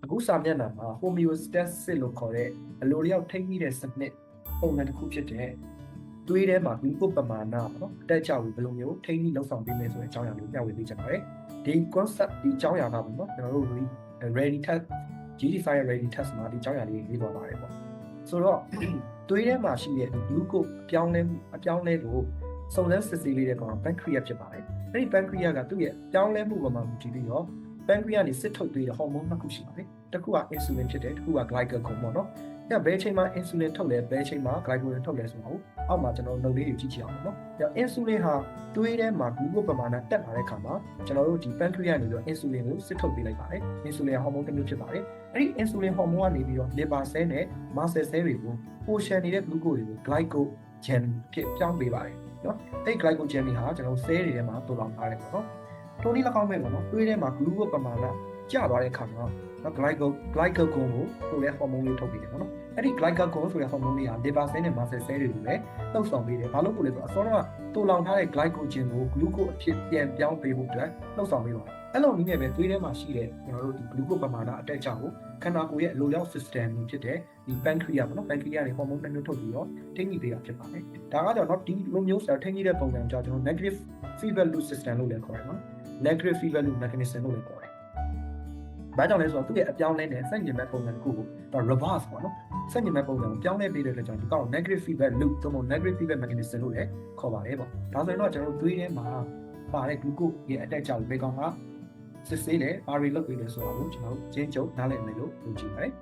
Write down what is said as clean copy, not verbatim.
အခုစာမျက်နှာမှာ homeostasis လို့ခေါ်တဲ့အလိုလျောက်ထိန်းပြီးတဲ့စနစ်ပုံစံတစ်ခုဖြစ်တဲ့သွေးထဲမှာဂလူကိုပမာဏနော်အတက်ကြဘူးဘယ်လိုမျိုးထိန်းပြီးလှုပ်ဆောင်ပေးမယ်ဆိုတဲ့အကြောင်းအရာလေးပြဝေပေးချင်ပါတယ်ဒီ concept ဒီအကြောင်းအရာကပေါ့နော်ကျွန်တော်တို့ ready test GD5 ready test မှာဒီအကြောင်းအရာလေးရေးသွားပါတယ်ပေါ့ဆိုတော့သွေးထဲမှာရှိတဲ့ glucose အပြောင်းလဲကိုစုံစမ်းစစ်ဆေးလေးတဲ့ကောင် pancreas ဖြစ်ပါတယ်အဲ့ဒီ pancreas ကသူ့ရဲ့ပြောင်းလဲမှုပေါ်မှာမူတည်ပြီးတော့ pancreas ကနေစစ်ထုတ်ပေးတဲ့ hormone နှစ်ခုရှိပါတယ်တစ်ခုက insulin ဖြစ်တယ်တစ်ခုက glycagon ပေါ့နော်အဲ့ဘယ်ချိန်မှာ insulin ထုတ်လဲဘယ်ချိန်မှာ glycagon ထုတ်လဲဆိုတော့အောက်မှာကျွန်တော်နှုတ်လေးတွေကြည့်ချင်အောင်နော်အဲ့ insulin ဟာသွေးထဲမှာ glucose ပမာဏတက်လာတဲ့အခါမှာကျွန်တော်တို့ဒီ pancreas ကနေပြီးတော့ insulin ကိုစစ်ထုတ်ပေးလိုက်ပါတယ် insulin hormone တစ်မျိုးဖြစ်ပါတယ်အဲ့ဒီ insulin hormone ကနေပြီးတော့ liver cell နဲ့ muscle cell တွေကို portion နေတဲ့ glucose တွေကို glycogen ဖြစ်ပြောင်းပေးပါတယ်နော်အဲ့ glycogen တွေဟာကျွန်တော် cell တွေထဲမှာတူလောင်ထားတယ်ပေါ့နော်ထိုနည်း၎င်းပဲပေါ့နော်သွေးထဲမှာ glucose ပမာဏကျသွားတဲ့အခါမှာနော် glycagon ကိုဆိုတဲ့ hormone လေးထုတ်ပေးတယ်ပေါ့နော်အဲ့ဒီ glycagon ဆိုတဲ့ hormone လေးဟာ liver cell နဲ့ muscle cell တွေကိုလည်းလှုပ်ဆောင်ပေးတယ်ဘာလို့ပို့လဲဆိုတော့အစောကတူလောင်ထားတဲ့ glycogen ကို glucose အဖြစ်ပြန်ပြောင်းပေးဖို့အတွက်လှုပ်ဆောင်ပေးပါတယ်အဲ့လိုနည်းနဲ့ပဲသွေးထဲမှာရှိတဲ့ကျွန်တော်တို့ဒီ glucose ပမာဏအတက်အကျကိုခန္ဓာကိုယ်ရဲ့အလိုလျောက် system ဖြစ်တဲ့ဒီ pancreas ပေါ့နော် pancreas တွေ hormone တစ်မျိုးထုတ်ပြီးတော့ထိန်းညှိပေးတာဖြစ်ပါတယ်ဒါကကြောင့်เนาะဒီလိုမျိုးဆိုထိန်းညှိတဲ့ပုံစံကြောင့်ကျွန်တော် negative feedback loop system လို့လည်းခေါ်တယ်နော် negative feedback loop mechanism လို့လည်းခေါ်တယ်ဘာကြောင့်လဲဆိုတော့သူ့ရဲ့အပြောင်းလဲနဲ့ဆန့်ကျင်ဘက်ပုံစံတစ်ခုကို reverse ပေါ့နော်ဆန့်ကျင်ဘက်ပုံစံကိုပြောင်းလဲပေးတဲ့အတွက်ကြောင့်ဒီကောင် negative feedback loop သို့မဟုတ် negative feedback mechanism လို့လည်းခေါ်ပါတယ်ပေါ့ဒါဆိုရင်တော့ကျွန်တော်တို့သွေးထဲမှာပါတဲ့ glucose ရဲ့အတက်အကျကိုဘယ်ကောင်ကစစ်ဆေးလဲဘာတွေလုပ်ပေးလဲဆိုတော့ကျွန်တော်တို့ချင်းချုပ်နားလည်မယ်လို့ယုံကြည်ပါတယ်